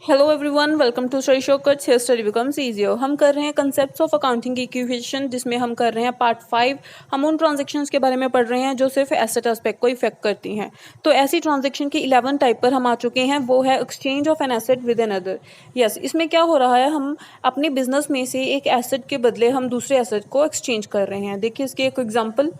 Hello everyone, welcome to study shortcuts. Here study becomes easier. हम कर रहे हैं कंसेप्ट्स ऑफ अकाउंटिंग इक्वेशन, जिसमें हम कर रहे हैं पार्ट 5। हम उन ट्रांजैक्शंस के बारे में पढ़ रहे हैं जो सिर्फ एसेट एस्पेक्ट को इफेक्ट करती हैं। तो ऐसी ट्रांजैक्शन की 11 टाइप पर हम आ चुके हैं। वो है exchange of an asset with another. Yes, इसमें क्या हो रहा है, हम अपने बिजनेस में से एक एसेट के बदले हम दूसरे एसेट को एक्सचेंज कर रहे हैं। देखिए इसके एक example,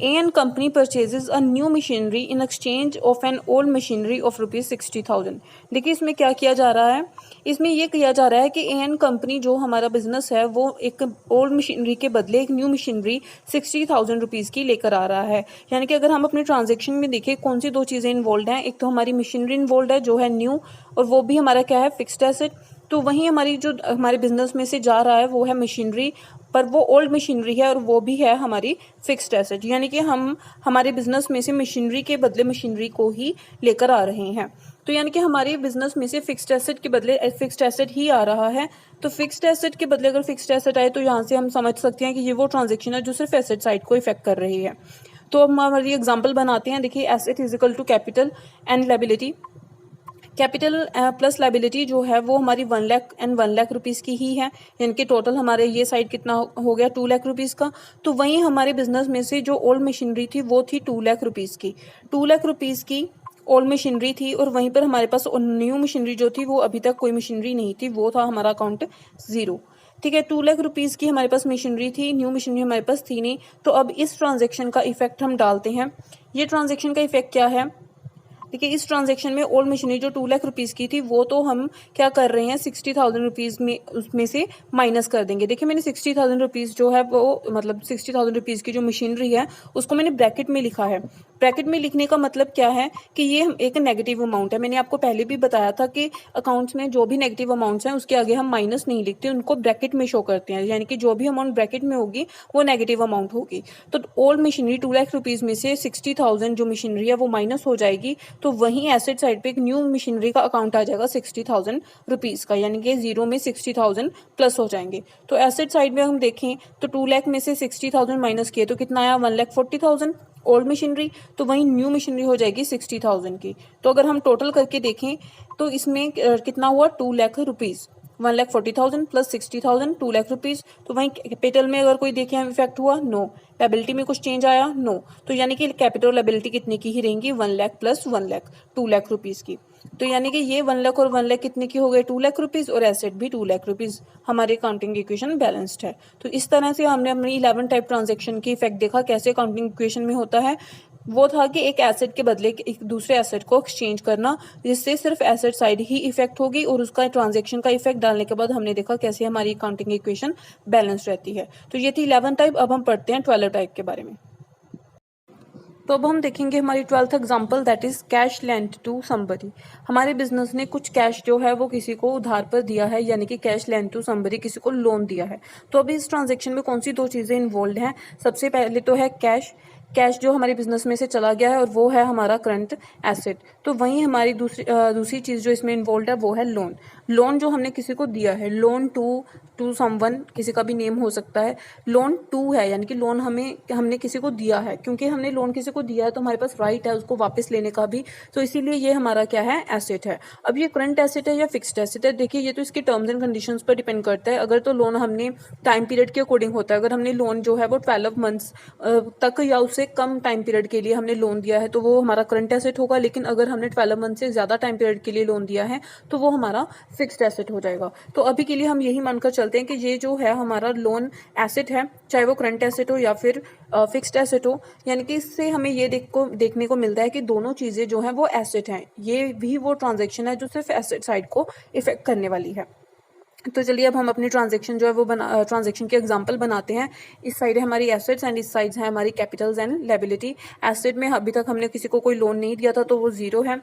an company purchases a new machinery in exchange of an old machinery of ₹60,000। देखिए इसमें क्या किया जा रहा है, इसमें ये किया जा रहा है कि एन कंपनी जो हमारा बिजनेस है वो एक ओल्ड मशीनरी के बदले एक न्यू मशीनरी ₹60,000 की लेकर आ रहा है। यानी कि अगर हम अपने ट्रांजेक्शन में देखें कौन सी दो चीज़ें इन्वॉल्व हैं, एक तो हमारी मशीनरी इन्वॉल्व है जो है न्यू, और वो भी हमारा क्या है, फिक्स्ड एसेट। तो वहीं हमारी जो हमारे बिजनेस में से जा रहा है वो है मशीनरी, पर वो ओल्ड मशीनरी है और वो भी है हमारी फिक्स्ड एसेट। यानी कि हम हमारे बिजनेस में से मशीनरी के बदले मशीनरी को ही लेकर आ रहे हैं। तो यानी कि हमारे बिजनेस में से फिक्स्ड एसेट के बदले फिक्स्ड एसेट ही आ रहा है। तो फिक्स्ड एसेट के बदले अगर फिक्स्ड एसेट आए तो यहाँ से हम समझ सकते हैं कि ये वो ट्रांजेक्शन है जो सिर्फ एसेट साइड को इफेक्ट कर रही है। तो अब हम हमारी एग्जाम्पल बनाते हैं। देखिए, asset is equal to capital and liability. Capital plus liability जो है वो हमारी 1 लाख एंड 1 लाख रुपीज़ की ही है। इनके टोटल हमारे ये साइड कितना हो गया, 2 लाख रुपीज़ का। तो वहीं हमारे बिजनेस में से जो ओल्ड मशीनरी थी वो थी 2 लाख रुपीज़ की। 2 लाख रुपीज़ की ओल्ड मशीनरी थी और वहीं पर हमारे पास न्यू मशीनरी जो थी वो अभी तक कोई मशीनरी नहीं थी, वो था हमारा अकाउंट 0। ठीक है, 2 लाख रुपीज़ की हमारे पास मशीनरी थी, न्यू मशीनरी हमारे पास थी नहीं। तो अब इस ट्रांजेक्शन का इफेक्ट हम डालते हैं। ये ट्रांजेक्शन का इफेक्ट क्या है, देखिए इस ट्रांजैक्शन में ओल्ड मशीनरी जो 2 लाख रुपीज़ की थी वो तो हम क्या कर रहे हैं, 60,000 रुपीज़ में उसमें से माइनस कर देंगे। देखिए मैंने 60,000 रुपीज़ जो है वो मतलब 60,000 रुपीज़ की जो मशीनरी है उसको मैंने ब्रैकेट में लिखा है। ब्रैकेट में लिखने का मतलब क्या है कि ये एक नेगेटिव अमाउंट है। मैंने आपको पहले भी बताया था कि अकाउंट्स में जो भी नेगेटिव अमाउंट्स हैं उसके आगे हम माइनस नहीं लिखते, उनको ब्रैकेट में शो करते हैं। यानी कि जो भी अमाउंट ब्रैकेट में होगी वो नेगेटिव अमाउंट होगी। तो ओल्ड मशीनरी 2 लाख रुपीज़ में से 60,000 जो मशीनरी है वो माइनस हो जाएगी। तो वहीं एसेट साइड पे एक न्यू मशीनरी का अकाउंट आ जाएगा 60,000 रुपीज़ का, यानी कि 0 में 60,000 प्लस हो जाएंगे। तो एसेट साइड में हम देखें तो 2 लाख में से 60,000 माइनस किए तो कितना आया, 1,40,000 ओल्ड मशीनरी। तो वहीं न्यू मशीनरी हो जाएगी 60,000 की। तो अगर हम टोटल करके देखें तो इसमें कितना हुआ, 2 lakh rupees. 1,40,000 plus 60,000, 2 lakh rupees. तो वहीं कैपिटल में अगर कोई देखें इफेक्ट हुआ, नो। लायबिलिटी में कुछ चेंज आया, नो। तो यानी कि कैपिटल लायबिलिटी कितने की ही रहेंगी, 1 लाख प्लस 1 लाख, 2 लाख रुपीज़ की। तो यानी कि ये 1 लाख और 1 लाख कितने की हो गए, 2 लाख रुपीज़, और एसेट भी 2 लाख रुपीज़। हमारी अकाउंटिंग इक्वेशन बैलेंस्ड है। तो इस तरह से हमने अपनी 11 टाइप ट्रांजेक्शन की इफेक्ट देखा कैसे अकाउंटिंग इक्वेशन में होता है। वो था कि एक एसेट के बदले एक दूसरे एसेट को एक्सचेंज करना, जिससे सिर्फ एसेट साइड ही इफेक्ट होगी, और उसका ट्रांजैक्शन का इफेक्ट डालने के बाद हमने देखा कैसे हमारी अकाउंटिंग इक्वेशन बैलेंस रहती है। तो ये थी 11 टाइप। अब हम पढ़ते हैं 12 टाइप के बारे में। तो अब हम देखेंगे हमारी 12th example, that is cash lent to somebody. हमारे बिजनेस ने कुछ कैश जो है वो किसी को उधार पर दिया है, यानी कि कैश लेंट टू समबडी, किसी को लोन दिया है। तो अभी इस ट्रांजेक्शन में कौन सी दो चीज़ें इन्वॉल्व हैं, सबसे पहले तो है कैश। कैश जो हमारे बिजनेस में से चला गया है और वो है हमारा करंट एसेट। तो वहीं हमारी दूसरी चीज़ जो इसमें इन्वॉल्व है वो है लोन। लोन जो हमने किसी को दिया है, लोन टू टू समवन, किसी का भी नेम हो सकता है। लोन टू है यानी कि लोन हमने किसी को दिया है, क्योंकि हमने लोन किसी को दिया है तो हमारे पास राइट है उसको वापस लेने का भी। तो इसीलिए ये हमारा क्या है, एसेट है। अब ये करंट एसेट है या फिक्स्ड एसेट है, देखिए ये तो इसके टर्म्स एंड कंडीशंस पर डिपेंड करता है। अगर तो लोन हमने टाइम पीरियड के अकॉर्डिंग होता है, अगर हमने लोन जो है वो 12 मंथ्स तक या उससे कम टाइम पीरियड के लिए हमने लोन दिया है तो वो हमारा करंट एसेट होगा। लेकिन अगर हमने 12 मंथ से ज़्यादा टाइम पीरियड के लिए लोन दिया है तो वो हमारा फिक्स्ड एसेट हो जाएगा। तो अभी के लिए हम यही मानकर चलते हैं कि ये जो है हमारा लोन एसेट है, चाहे वो करंट एसेट हो या फिर फिक्स्ड एसेट हो। यानी कि इससे हमें ये देखने को मिलता है कि दोनों चीज़ें जो हैं वो एसेट हैं। ये भी वो ट्रांजेक्शन है जो सिर्फ एसेट साइड को इफेक्ट करने वाली है। तो चलिए अब हम अपनी ट्रांजेक्शन जो है वो ट्रांजेक्शन के एग्जांपल बनाते हैं। इस साइड है हमारी एसेट्स एंड इस साइड है हमारी कैपिटल्स एंड लायबिलिटी। एसेट में अभी तक हमने किसी को कोई लोन नहीं दिया था तो वो 0 है,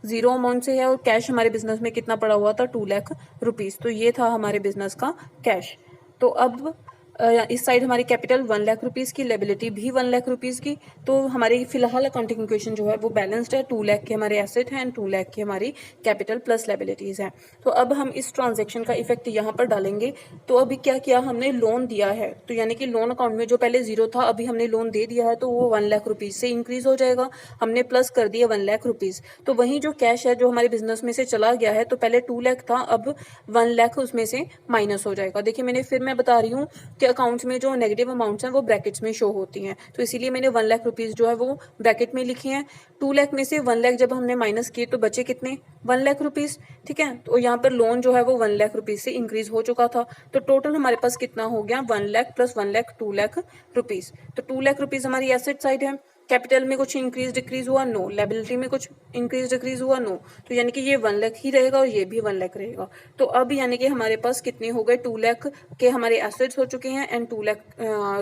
0 अमाउंट से है। और कैश हमारे बिजनेस में कितना पड़ा हुआ था, 2 लाख रुपीज़। तो ये था हमारे बिजनेस का कैश। तो अब इस साइड हमारी कैपिटल 1 लाख रुपीज़ की, लेबिलिटी भी 1 लाख रुपीज़ की। तो हमारी फिलहाल अकाउंटिंग इक्वेशन जो है वो बैलेंस्ड है। 2 लाख के हमारे एसेट हैं एंड 2 लाख की हमारी कैपिटल प्लस लेबिलिटीज़ हैं। तो अब हम इस ट्रांजेक्शन का इफेक्ट यहाँ पर डालेंगे। तो अभी क्या किया हमने, लोन दिया है, तो यानी कि लोन अकाउंट में जो पहले 0 था अभी हमने लोन दे दिया है, तो वो 1 लाख रुपीज़ से इंक्रीज हो जाएगा। हमने प्लस कर दिया 1 लाख रुपीज़। तो वहीं जो कैश है जो हमारे बिजनेस में से चला गया है, तो पहले 2 लाख था, अब 1 लाख उसमें से माइनस हो जाएगा। देखिए मैं बता रही हूँ कि अकाउंट्स में जो नेगेटिव अमाउंट्स हैं वो ब्रैकेट्स में शो होती हैं, तो इसीलिए मैंने 1 लाख रुपीज़ जो है वो ब्रैकेट में लिखे हैं। 2 लाख में से 1 लाख जब हमने माइनस किए तो बचे कितने, 1 लाख रुपीज़। ठीक है, तो यहाँ पर लोन जो है वो 1 लाख रुपीज़ से इंक्रीज हो चुका था। तो टोटल हमारे पास कितना हो गया, 1 लाख प्लस 1 लाख 2 लाख रुपीज़। तो 2 लाख रुपीज़ हमारी एसेट साइड है। कैपिटल में कुछ इंक्रीज डिक्रीज हुआ, नो। लेबिलिटी में कुछ इंक्रीज डिक्रीज हुआ, नो। तो यानी कि ये 1 लाख ही रहेगा और ये भी 1 लाख रहेगा। तो अब यानी कि हमारे पास कितने हो गए, 2 लाख के हमारे एसेट्स हो चुके हैं एंड 2 लाख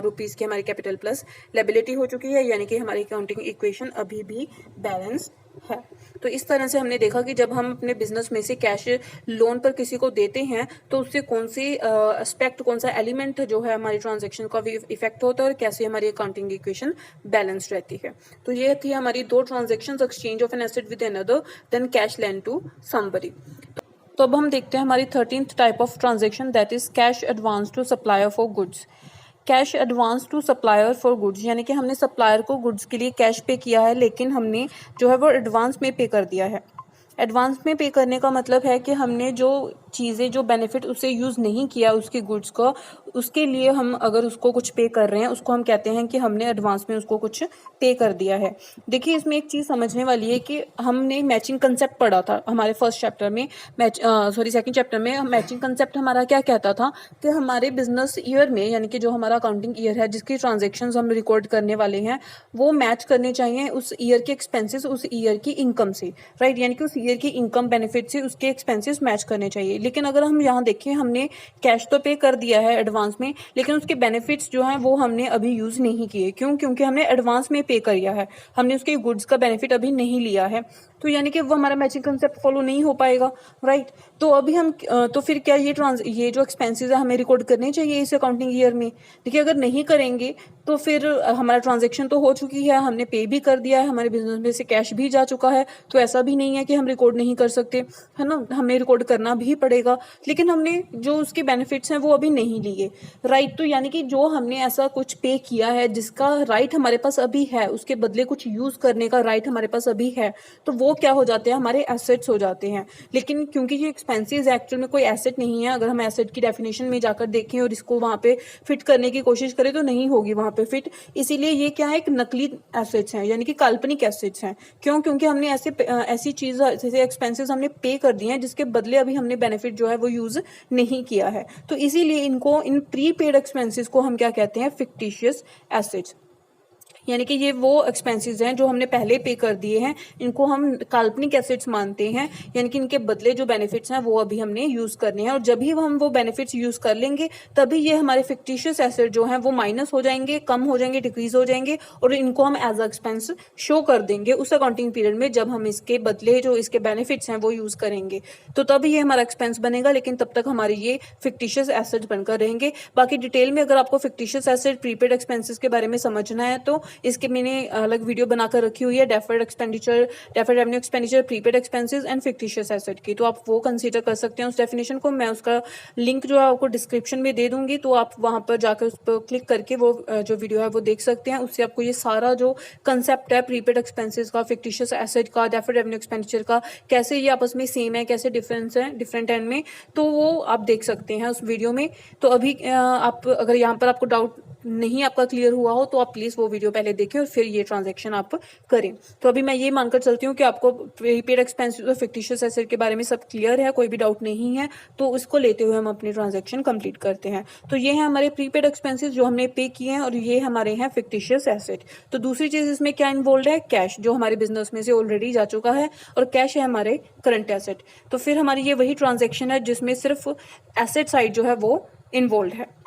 रुपीज़ की हमारी कैपिटल प्लस लेबिलिटी हो चुकी है, यानी कि हमारी अकाउंटिंग इक्वेशन अभी भी बैलेंस है। तो इस तरह से हमने देखा कि जब हम अपने बिजनेस में से कैश लोन पर किसी को देते हैं तो उससे कौन सी एस्पेक्ट, कौन सा एलिमेंट जो है हमारी ट्रांजैक्शन का भी इफेक्ट होता है और कैसे हमारी अकाउंटिंग इक्वेशन बैलेंस रहती है। तो ये थी हमारी 2 transactions, exchange of an asset with another, then cash lend to somebody. तो अब हम देखते हैं हमारी 13th type of transaction, that is cash advance to supplier for goods. Cash advance to supplier for goods, यानी कि हमने सप्लायर को गुड्स के लिए कैश पे किया है, लेकिन हमने जो है वो एडवांस में पे कर दिया है। एडवांस में पे करने का मतलब है कि हमने जो चीज़ें, जो बेनिफिट उसे यूज़ नहीं किया उसकी गुड्स को, उसके लिए हम अगर उसको कुछ पे कर रहे हैं, उसको हम कहते हैं कि हमने एडवांस में उसको कुछ पे कर दिया है। देखिए इसमें एक चीज़ समझने वाली है कि हमने मैचिंग कंसेप्ट पढ़ा था हमारे फर्स्ट चैप्टर में, सेकंड चैप्टर में। मैचिंग कंसेप्ट हमारा क्या कहता था कि हमारे बिजनेस ईयर में, यानी कि जो हमारा अकाउंटिंग ईयर है जिसकी ट्रांजेक्शन्स हम रिकॉर्ड करने वाले हैं, वो मैच करने चाहिए उस ईयर के एक्सपेंसेस उस ईयर की इनकम से, राइट। यानी कि उस ईयर की इनकम बेनिफिट से उसके एक्सपेंसेस मैच करने चाहिए। लेकिन अगर हम यहाँ देखें, हमने कैश तो पे कर दिया है एडवांस में, लेकिन उसके बेनिफिट्स जो हैं वो हमने अभी यूज़ नहीं किए। क्यों? क्योंकि हमने एडवांस में पे किया है, हमने उसके गुड्स का बेनिफिट अभी नहीं लिया है। तो यानी कि वो हमारा मैचिंग कंसेप्ट फॉलो नहीं हो पाएगा, राइट। तो अभी हम तो फिर क्या ये जो एक्सपेंसेस है हमें रिकॉर्ड करने चाहिए इस अकाउंटिंग ईयर में? देखिए अगर नहीं करेंगे तो फिर हमारा ट्रांजेक्शन तो हो चुकी है, हमने पे भी कर दिया है, हमारे बिजनेस में से कैश भी जा चुका है, तो ऐसा भी नहीं है कि हम रिकॉर्ड नहीं कर सकते, है ना। हमें रिकॉर्ड करना भी पड़ेगा, लेकिन हमने जो उसके बेनिफिट्स हैं वो अभी नहीं लिए, राइट। तो यानी कि जो हमने ऐसा कुछ पे किया है जिसका राइट हमारे पास अभी है, उसके बदले कुछ यूज़ करने का राइट हमारे पास अभी है, तो वो क्या हो जाते हैं, हमारे एसेट्स हो जाते हैं। लेकिन क्योंकि ये एक्सपेंसेस एक्चुअल में कोई एसेट नहीं है, अगर हम एसेट की डेफिनेशन में जाकर देखें और इसको वहाँ पे फिट करने की कोशिश करें तो नहीं होगी वहाँ पे फिट। इसीलिए ये क्या है, एक नकली एसेट्स हैं, यानी कि काल्पनिक एसेट्स हैं। क्यों? क्योंकि हमने ऐसी चीज़, जैसे एक्सपेंसेस हमने पे कर दिए हैं जिसके बदले अभी हमने बेनिफिट जो है वो यूज़ नहीं किया है। तो इसीलिए इन प्रीपेड एक्सपेंसेस को हम क्या कहते हैं, फिक्टिशियस एसेट्स। यानी कि ये वो एक्सपेंसेस हैं जो हमने पहले पे कर दिए हैं, इनको हम काल्पनिक एसेट्स मानते हैं, यानी कि इनके बदले जो बेनिफिट्स हैं वो अभी हमने यूज़ करने हैं, और जब भी हम वो बेनिफिट्स यूज़ कर लेंगे तभी ये हमारे फिक्टिशियस एसेट जो हैं वो माइनस हो जाएंगे, कम हो जाएंगे, डिक्रीज हो जाएंगे, और इनको हम एज अ एक्सपेंस शो कर देंगे उस अकाउंटिंग पीरियड में जब हम इसके बदले जो इसके बेनिफिट्स हैं वो यूज़ करेंगे। तो तब ये हमारा एक्सपेंस बनेगा, लेकिन तब तक हमारे ये फिक्टिशियस एसेट बनकर रहेंगे। बाकी डिटेल में अगर आपको फिक्टिशियस एसेट, प्रीपेड एक्सपेंसेस के बारे में समझना है तो इसके मैंने अलग वीडियो बनाकर रखी हुई है, deferred expenditure, deferred revenue expenditure, prepaid expenses and fictitious asset की, तो आप वो कंसीडर कर सकते हैं उस डेफिनेशन को। मैं उसका लिंक जो है आपको डिस्क्रिप्शन में दे दूंगी, तो आप वहां पर जाकर उस पर क्लिक करके वो जो वीडियो है वो देख सकते हैं। उससे आपको ये सारा जो कंसेप्ट है प्रीपेड एक्सपेंसेस का, फिक्टिशियस एसेट का, डेफर्ड रेवेन्यू एक्सपेंडिचर का, कैसे ये आपस में सेम है, कैसे डिफरेंस है डिफरेंट एंड में, तो वो आप देख सकते हैं उस वीडियो में। तो अभी आप अगर यहाँ पर आपको डाउट नहीं आपका क्लियर हुआ हो तो आप प्लीज़ वो वीडियो पहले देखें और फिर ये ट्रांजैक्शन आप करें। तो अभी मैं ये मानकर चलती हूँ कि आपको प्रीपेड एक्सपेंसेस और फिक्टिशियस एसेट के बारे में सब क्लियर है, कोई भी डाउट नहीं है, तो उसको लेते हुए हम अपनी ट्रांजैक्शन कंप्लीट करते हैं। तो ये है हमारे प्रीपेड एक्सपेंसेस जो हमने पे किए हैं, और ये हमारे हैं फिक्टिशियस एसेट। तो दूसरी चीज़ इसमें क्या इन्वॉल्व है, कैश, जो हमारे बिजनेस में से ऑलरेडी जा चुका है, और कैश है हमारे करंट एसेट। तो फिर हमारी ये वही ट्रांजेक्शन है जिसमें सिर्फ एसेट साइड जो है वो इन्वॉल्व है।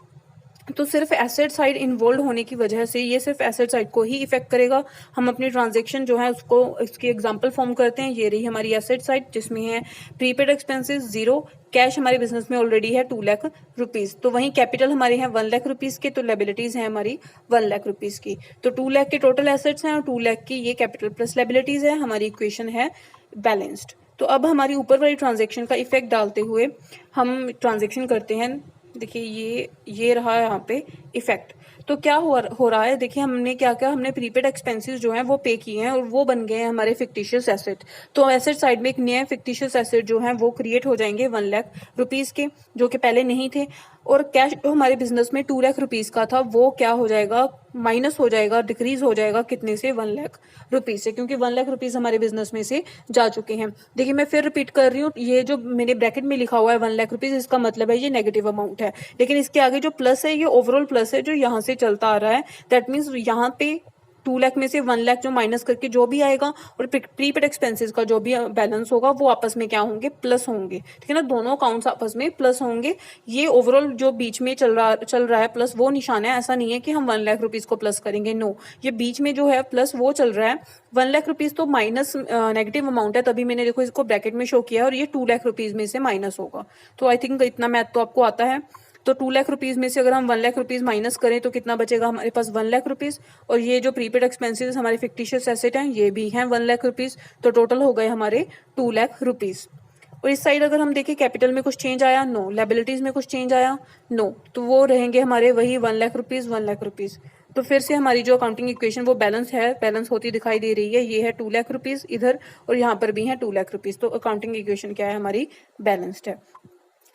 तो सिर्फ एसेट साइड इन्वॉल्व होने की वजह से ये सिर्फ एसेट साइड को ही इफेक्ट करेगा। हम अपनी ट्रांजैक्शन जो है उसको इसकी एग्जांपल फॉर्म करते हैं। ये रही हमारी एसेट साइड जिसमें है प्रीपेड एक्सपेंसेस 0, कैश हमारे बिजनेस में ऑलरेडी है 2 लाख रुपीज़। तो वहीं कैपिटल हमारे हैं 1 लाख रुपीज़ के, तो लायबिलिटीज़ हैं हमारी 1 लाख रुपीज़ की। तो 2 लाख के टोटल एसेट्स हैं और 2 लाख की ये कैपिटल प्लस लायबिलिटीज़ है। हमारी इक्वेशन है बैलेंस्ड। तो अब हमारी ऊपर वाली ट्रांजेक्शन का इफेक्ट डालते हुए हम ट्रांजेक्शन करते हैं। देखिए ये रहा यहाँ पे इफेक्ट। तो क्या हो रहा है, देखिए हमने क्या किया, हमने प्रीपेड एक्सपेंसेस जो हैं वो पे किए हैं और वो बन गए हैं हमारे फिक्टिशियस एसेट। तो एसेट साइड में एक नया फिक्टिशियस एसेट जो है वो क्रिएट हो जाएंगे 1 लाख रुपीज़ के, जो कि पहले नहीं थे। और कैश जो हमारे बिजनेस में 2 लाख रुपीज़ का था वो क्या हो जाएगा, माइनस हो जाएगा, डिक्रीज हो जाएगा कितने से, 1 लाख रुपीज़ से, क्योंकि 1 लाख रुपीज़ हमारे बिजनेस में से जा चुके हैं। देखिए मैं फिर रिपीट कर रही हूँ, ये जो मैंने ब्रैकेट में लिखा हुआ है 1 लाख रुपीज़, इसका मतलब है ये नेगेटिव अमाउंट है। लेकिन इसके आगे जो प्लस है ये ओवरऑल प्लस है जो यहाँ से चलता आ रहा है। दैट मीन्स यहाँ पे 2 लाख में से 1 लाख जो माइनस करके जो भी आएगा और प्रीपेड एक्सपेंसेस का जो भी बैलेंस होगा वो आपस में क्या होंगे, प्लस होंगे। ठीक है ना, दोनों अकाउंट्स आपस में प्लस होंगे। ये ओवरऑल जो बीच में चल रहा है प्लस, वो निशान है। ऐसा नहीं है कि हम 1 लाख रुपीज़ को प्लस करेंगे, नो, ये बीच में जो है प्लस वो चल रहा है। 1 लाख रुपीज़ तो माइनस नेगेटिव अमाउंट है, तभी मैंने देखो इसको ब्रैकेट में शो किया है, और ये 2 लाख रुपीज़ में से माइनस होगा। तो आई थिंक इतना मैथ तो आपको आता है। तो 2 लाख रुपीज़ में से अगर हम 1 लाख रुपीज़ माइनस करें तो कितना बचेगा हमारे पास, 1 लाख रुपीज़। और ये जो प्रीपेड एक्सपेंसेस हमारे फिक्टिशियस एसेट हैं ये भी हैं 1 लाख रुपीज़। तो टोटल हो गए हमारे 2 लाख रुपीज़। और इस साइड अगर हम देखें कैपिटल में कुछ चेंज आया, नो। लायबिलिटीज़ में कुछ चेंज आया, नो। तो वो रहेंगे हमारे वही 1 लाख रुपीज़, 1 लाख रुपीज़। तो फिर से हमारी जो अकाउंटिंग इक्वेशन वो बैलेंस है, बैलेंस होती दिखाई दे रही है। ये है 2 लाख रुपीज़ इधर, और यहाँ पर भी है 2 लाख रुपीज़। तो अकाउंटिंग इक्वेशन क्या है हमारी, बैलेंस्ड है।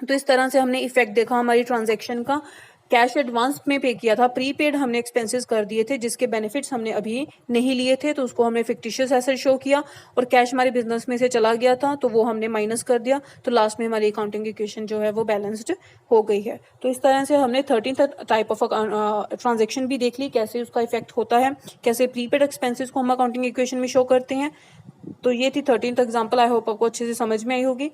तो इस तरह से हमने इफेक्ट देखा हमारी ट्रांजैक्शन का। कैश एडवांस में पे किया था, प्रीपेड हमने एक्सपेंसेस कर दिए थे जिसके बेनिफिट्स हमने अभी नहीं लिए थे, तो उसको हमने फिक्टिशियस एसेट शो किया। और कैश हमारे बिजनेस में से चला गया था तो वो हमने माइनस कर दिया। तो लास्ट में हमारी अकाउंटिंग इक्वेशन जो है वो बैलेंस्ड हो गई है। तो इस तरह से हमने 13th टाइप ऑफ ट्रांजेक्शन भी देख ली, कैसे उसका इफेक्ट होता है, कैसे प्रीपेड एक्सपेंसेस को हम अकाउंटिंग इक्वेशन में शो करते हैं। तो ये थी 13th एग्जाम्पल। आई होप आपको अच्छे से समझ में आई होगी।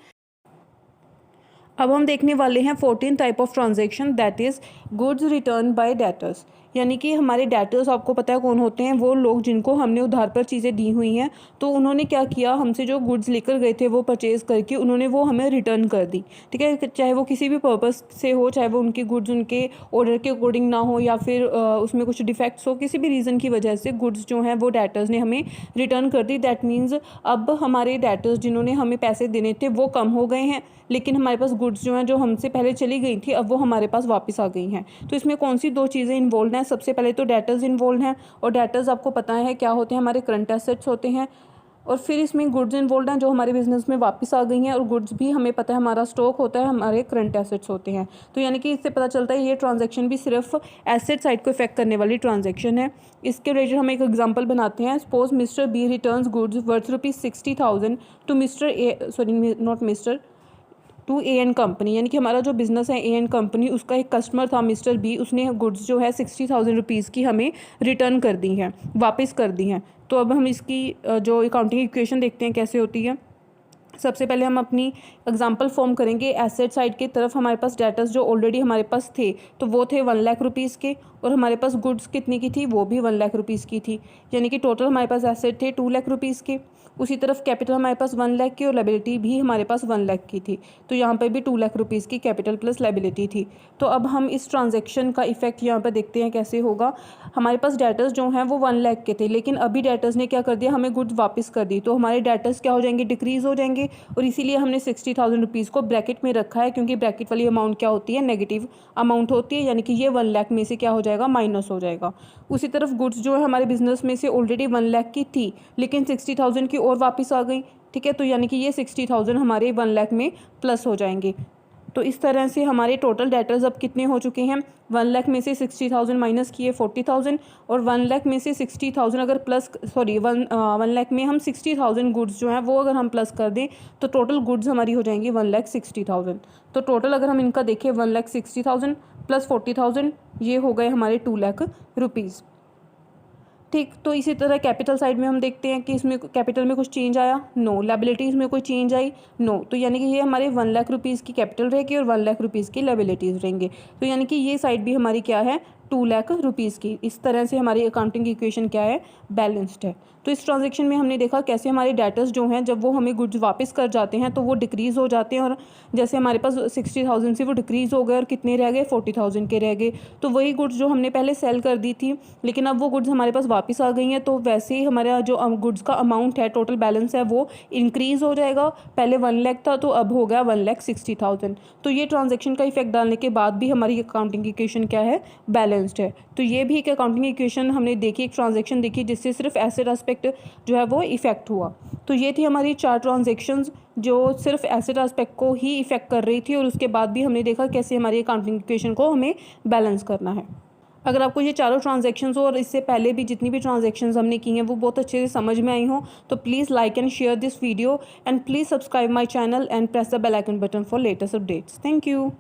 अब हम देखने वाले हैं 14 type of transaction, that is goods return bye debtors. यानी कि हमारे डेटर्स आपको पता है कौन होते हैं, वो लोग जिनको हमने उधार पर चीज़ें दी हुई हैं, तो उन्होंने क्या किया, हमसे जो गुड्स लेकर गए थे वो परचेज़ करके उन्होंने वो हमें रिटर्न कर दी। ठीक है, चाहे वो किसी भी पर्पस से हो, चाहे वो उनकी गुड्स उनके ऑर्डर के अकॉर्डिंग ना हो, या फिर उसमें कुछ डिफेक्ट्स हो, किसी भी रीज़न की वजह से गुड्स जो हैं वो डेटर्स ने हमें रिटर्न कर दी। दैट मीन्स अब हमारे डेटर्स जिन्होंने हमें पैसे देने थे वो कम हो गए हैं, लेकिन हमारे पास गुड्स जो हैं जो हमसे पहले चली गई थी अब वो हमारे पास वापस आ गई हैं। तो इसमें कौन सी दो चीज़ें इन्वॉल्व हैं, सबसे पहले तो डेटर्स इन्वॉल्व हैं, और डेटर्स आपको पता है क्या होते हैं, हमारे करंट एसेट्स होते हैं। और फिर इसमें गुड्स इन्वॉल्व हैं जो हमारे बिजनेस में वापस आ गई हैं, और गुड्स भी हमें पता है हमारा स्टॉक होता है, हमारे करंट एसेट्स होते हैं। तो यानी कि इससे पता चलता है ये ट्रांजैक्शन भी सिर्फ एसेट साइड को इफेक्ट करने वाली ट्रांजैक्शन है। इसके रिलेटेड हम एक एग्जांपल बनाते हैं। Suppose mister B returns goods worth ₹60,000 to mister A, sorry not mister, to A an company. यानी कि हमारा जो बिज़नेस है ए एन कंपनी, उसका एक कस्टमर था मिस्टर बी, उसने गुड्स जो है 60,000 रुपीज़ की हमें रिटर्न कर दी हैं, वापस कर दी हैं। तो अब हम इसकी जो अकाउंटिंग इक्वेशन देखते हैं कैसे होती है। सबसे पहले हम अपनी एग्जांपल फॉर्म करेंगे। एसेट साइड की तरफ हमारे पास डेटर्स जो ऑलरेडी हमारे पास थे तो वो थे 1 लाख रुपीज़ के, और हमारे पास गुड्स कितनी की थी, वो भी 1 लाख रुपीज़ की थी। यानी कि टोटल हमारे पास एसेट थे 2 लाख रुपीज़ के। उसी तरफ कैपिटल हमारे पास 1 लाख की और लायबिलिटी भी हमारे पास 1 लाख की थी। तो यहाँ पर भी 2 लाख रुपीज़ की कैपिटल प्लस लायबिलिटी थी। तो अब हम इस ट्रांजैक्शन का इफेक्ट यहाँ पर देखते हैं कैसे होगा। हमारे पास डेटर्स जो हैं वो 1 लाख के थे, लेकिन अभी डेटर्स ने क्या कर दिया, हमें गुड्स वापस कर दी। तो हमारे डेटर्स क्या हो जाएंगे, डिक्रीज़ हो जाएंगे। और इसीलिए हमने 60,000 रुपीज़ को ब्रैकेट में रखा है, क्योंकि ब्रैकेट वाली अमाउंट क्या होती है, नेगेटिव अमाउंट होती है। यानी कि ये 1 लाख में से क्या हो जाएगा, माइनस हो जाएगा। उसी तरफ गुड्स जो है हमारे बिजनेस में से ऑलरेडी 1 लाख की थी, लेकिन 60,000 की और वापस आ गई। ठीक है, तो यानी कि ये 60,000 हमारे 1 लाख में प्लस हो जाएंगे। तो इस तरह से हमारे टोटल डेटर्स अब कितने हो चुके हैं, 1 लाख में से 60,000 माइनस किए 40,000, और 1 लाख में से 60,000 अगर प्लस, सॉरी 1 लाख में हम 60,000 गुड्स जो हैं वो अगर हम प्लस कर दें तो टोटल गुड्स हमारी हो जाएंगी 1,60,000। तो टोटल अगर हम इनका देखें 1,60,000 प्लस 40,000, ये हो गए हमारे 2 लाख रुपीज़। ठीक। तो इसी तरह कैपिटल साइड में हम देखते हैं कि इसमें कैपिटल में कुछ चेंज आया, नो। लायबिलिटीज़ में कोई चेंज आई, नो। तो यानी कि ये हमारे 1 लाख रुपीज़ की कैपिटल रहेगी और 1 लाख रुपीज़ की लायबिलिटीज़ रहेंगे। तो यानी कि ये साइड भी हमारी क्या है, 2 लाख रुपीज़ की। इस तरह से हमारी अकाउंटिंग इक्वेशन क्या है, बैलेंस्ड है। तो इस ट्रांजेक्शन में हमने देखा कैसे हमारे डेटर्स जो हैं जब वो हमें गुड्स वापस कर जाते हैं तो वो डिक्रीज़ हो जाते हैं, और जैसे हमारे पास 60,000 से वो डिक्रीज़ हो गए और कितने रह गए, 40,000 के रह गए। तो वही गुड्स जो हमने पहले सेल कर दी थी लेकिन अब वो गुड्स हमारे पास वापस आ गई हैं, तो वैसे ही हमारा जो गुड्स का अमाउंट है, टोटल बैलेंस है, वो इंक्रीज़ हो जाएगा। पहले 1 लाख था तो अब हो गया 1,60,000। तो ये ट्रांजेक्शन का इफेक्ट डालने के बाद भी हमारी अकाउंटिंग इक्वेशन क्या है, बैलेंस्ड है। तो ये भी एक अकाउंटिंग इक्वेशन हमने देखी, एक ट्रांजेक्शन देखी जिससे सिर्फ एसेट एस्पेक्ट जो है वो इफेक्ट हुआ। तो ये थी हमारी 4 ट्रांजेक्शन्स जो सिर्फ एसेट एस्पेक्ट को ही इफेक्ट कर रही थी, और उसके बाद भी हमने देखा कैसे हमारी अकाउंटिंग इक्वेशन को हमें बैलेंस करना है। अगर आपको ये चारों ट्रांजेक्शन्स और इससे पहले भी जितनी भी ट्रांजेक्शन्स हमने की हैं वो बहुत अच्छे से समझ में आई हों, तो please like and share this video and please subscribe my channel and press the bell icon button for latest updates. Thank you.